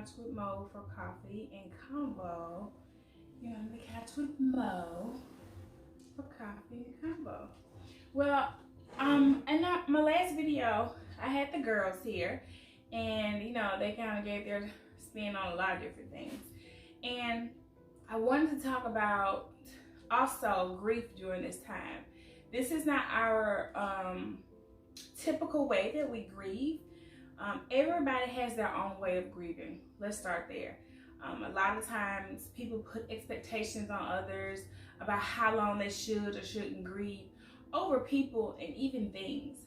Couch with Mo for coffee and combo. You're on the couch with Mo for coffee and combo. Well, in my last video, I had the girls here, and they kind of gave their spin on a lot of different things. And I wanted to talk about also grief during this time. This is not our typical way that we grieve. Everybody has their own way of grieving. Let's start there. A lot of times people put expectations on others about how long they should or shouldn't grieve over people and even things.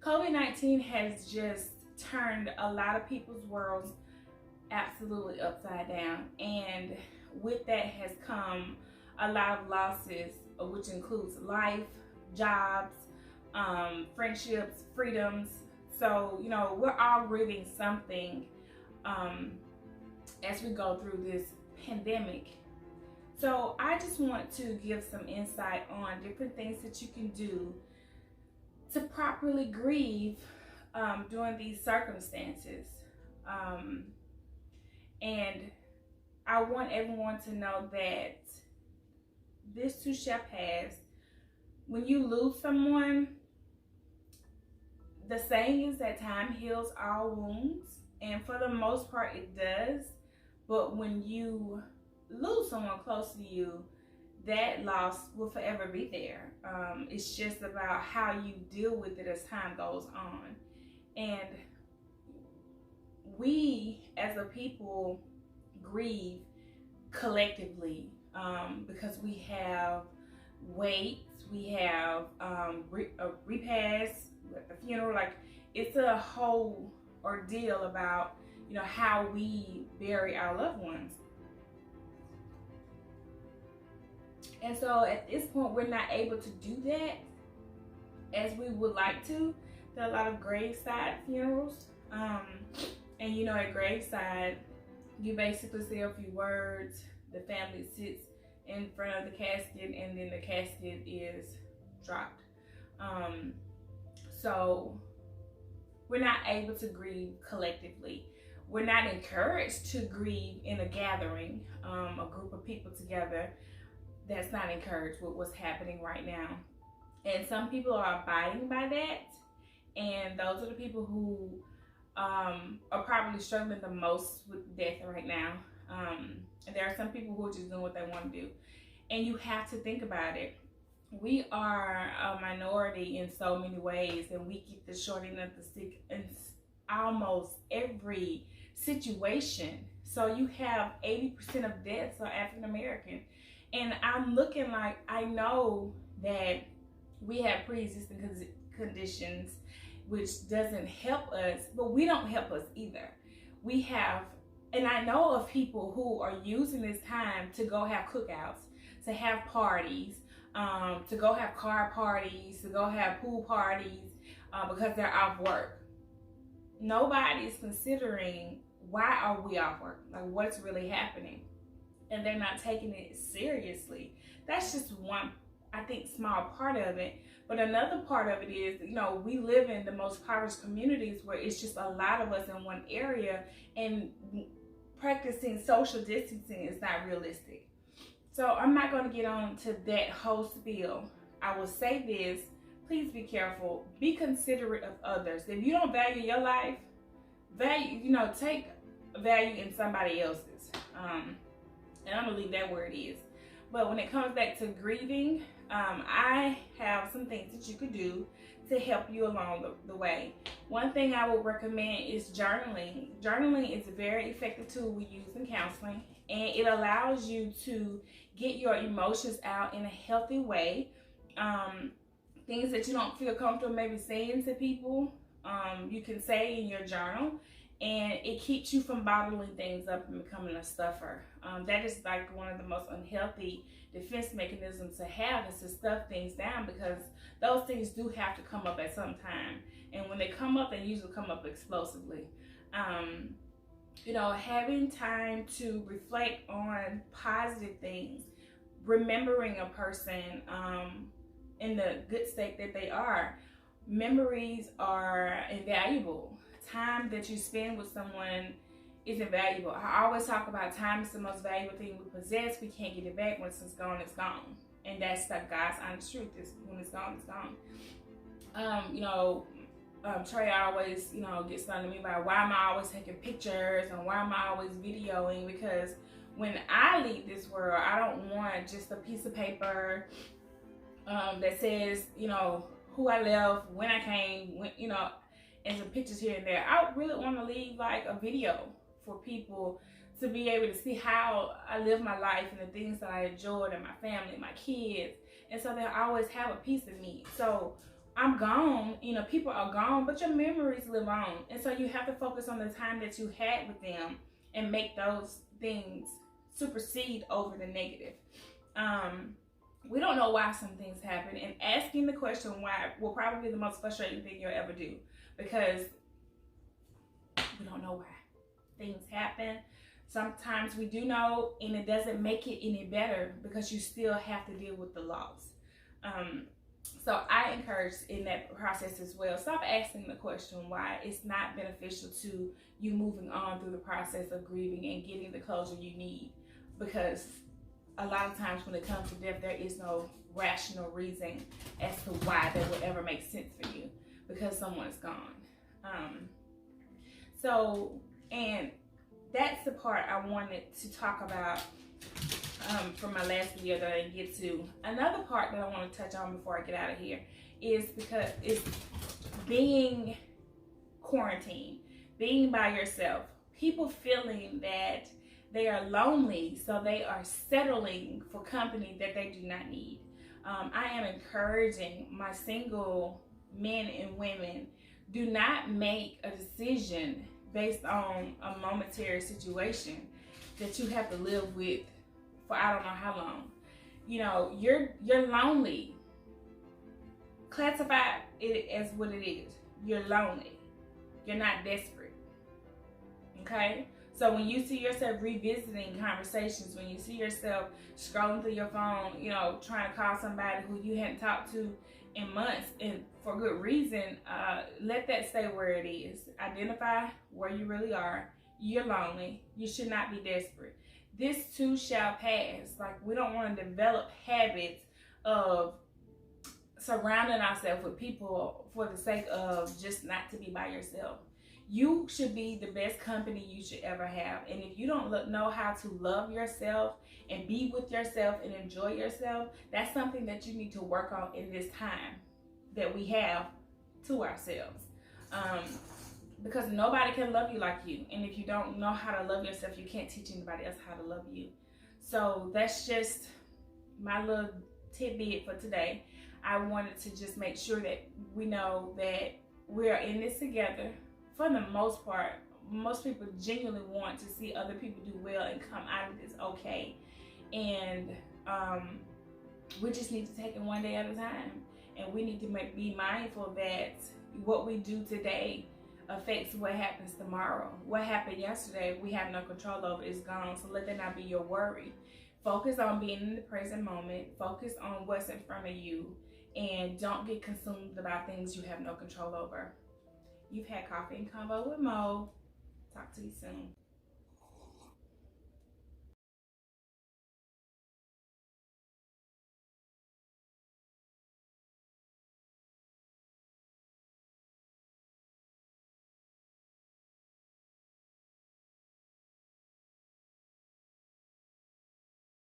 COVID-19 has just turned a lot of people's worlds absolutely upside down, and with that has come a lot of losses, which includes life, jobs, friendships, freedoms. So we're all grieving something as we go through this pandemic. So I just want to give some insight on different things that you can do to properly grieve during these circumstances. And I want everyone to know that this too shall pass. When you lose someone, the saying is that time heals all wounds, and for the most part it does. But when you lose someone close to you, that loss will forever be there. It's just about how you deal with it as time goes on. And we as a people grieve collectively because we have waits, we have a repast, a funeral. Like, it's a whole ordeal about how we bury our loved ones. And so at this point, we're not able to do that as we would like to. There are a lot of graveside funerals. And at graveside, you basically say a few words, the family sits in front of the casket, and then the casket is dropped. So we're not able to grieve collectively. We're not encouraged to grieve in a gathering, a group of people together. That's not encouraged with what's happening right now. And some people are abiding by that, and those are the people who are probably struggling the most with death right now. And there are some people who are just doing what they want to do. And you have to think about it. We are a minority in so many ways, and we get the short end of the stick in almost every situation. So you have 80% of deaths are African American. And I'm looking like, I know that we have pre-existing conditions, which doesn't help us, but we don't help us either. We have, and I know of people who are using this time to go have cookouts, to have parties, to go have car parties, to go have pool parties, because they're off work. Nobody is considering, why are we off work? Like, what's really happening? And they're not taking it seriously. That's just one, I think, small part of it. But another part of it is, we live in the most impoverished communities where it's just a lot of us in one area, and practicing social distancing is not realistic. So I'm not going to get on to that whole spiel. I will say this: please be careful. Be considerate of others. If you don't value your life, take value in somebody else's. And I'm gonna leave that where it is. But when it comes back to grieving, I have some things that you could do to help you along the way. One thing I would recommend is journaling. Journaling is a very effective tool we use in counseling, and it allows you to get your emotions out in a healthy way. Things that you don't feel comfortable maybe saying to people, you can say in your journal, and it keeps you from bottling things up and becoming a stuffer. That is like one of the most unhealthy defense mechanisms to have, is to stuff things down, because those things do have to come up at some time. And when they come up, they usually come up explosively. Having time to reflect on positive things, remembering a person in the good state that they are. Memories are invaluable. Time that you spend with someone is invaluable. I always talk about time is the most valuable thing we possess. We can't get it back. Once it's gone, it's gone. And that's the God's honest truth. Is when it's gone, it's gone. Trey always, gets on to me about why am I always taking pictures and why am I always videoing? Because when I leave this world, I don't want just a piece of paper that says, who I left, when I came, and some pictures here and there. I really want to leave like a video for people to be able to see how I live my life and the things that I enjoyed and my family, my kids. And so they'll always have a piece of me. So I'm gone, people are gone, but your memories live on. And so you have to focus on the time that you had with them and make those things supersede over the negative. We don't know why some things happen, and asking the question why will probably be the most frustrating thing you'll ever do, because we don't know why things happen. Sometimes we do know, and it doesn't make it any better because you still have to deal with the loss. So I encourage in that process as well, stop asking the question why. It's not beneficial to you moving on through the process of grieving and getting the closure you need, because a lot of times when it comes to death, there is no rational reason as to why that would ever make sense for you, because someone is gone. And that's the part I wanted to talk about from my last video that I didn't get to. Another part that I want to touch on before I get out of here is because it's being quarantined, being by yourself, people feeling that they are lonely, so they are settling for company that they do not need. I am encouraging my single men and women, do not make a decision based on a momentary situation that you have to live with for I don't know how long. You're lonely. Classify it as what it is. You're lonely. You're not desperate. Okay? So when you see yourself revisiting conversations, when you see yourself scrolling through your phone, trying to call somebody who you hadn't talked to in months, and for good reason, let that stay where it is. Identify where you really are. You're lonely. You should not be desperate. This too shall pass. Like, we don't want to develop habits of surrounding ourselves with people for the sake of just not to be by yourself. You should be the best company you should ever have. And if you don't know how to love yourself and be with yourself and enjoy yourself, that's something that you need to work on in this time that we have to ourselves. Because nobody can love you like you. And if you don't know how to love yourself, you can't teach anybody else how to love you. So that's just my little tidbit for today. I wanted to just make sure that we know that we're in this together. For the most part, most people genuinely want to see other people do well and come out of this okay. And we just need to take it one day at a time. And we need to be mindful that what we do today affects what happens tomorrow. What happened yesterday, we have no control over. It's gone. So let that not be your worry. Focus on being in the present moment. Focus on what's in front of you. And don't get consumed about things you have no control over. You've had Coffee and Convo with Mo. Talk to you soon.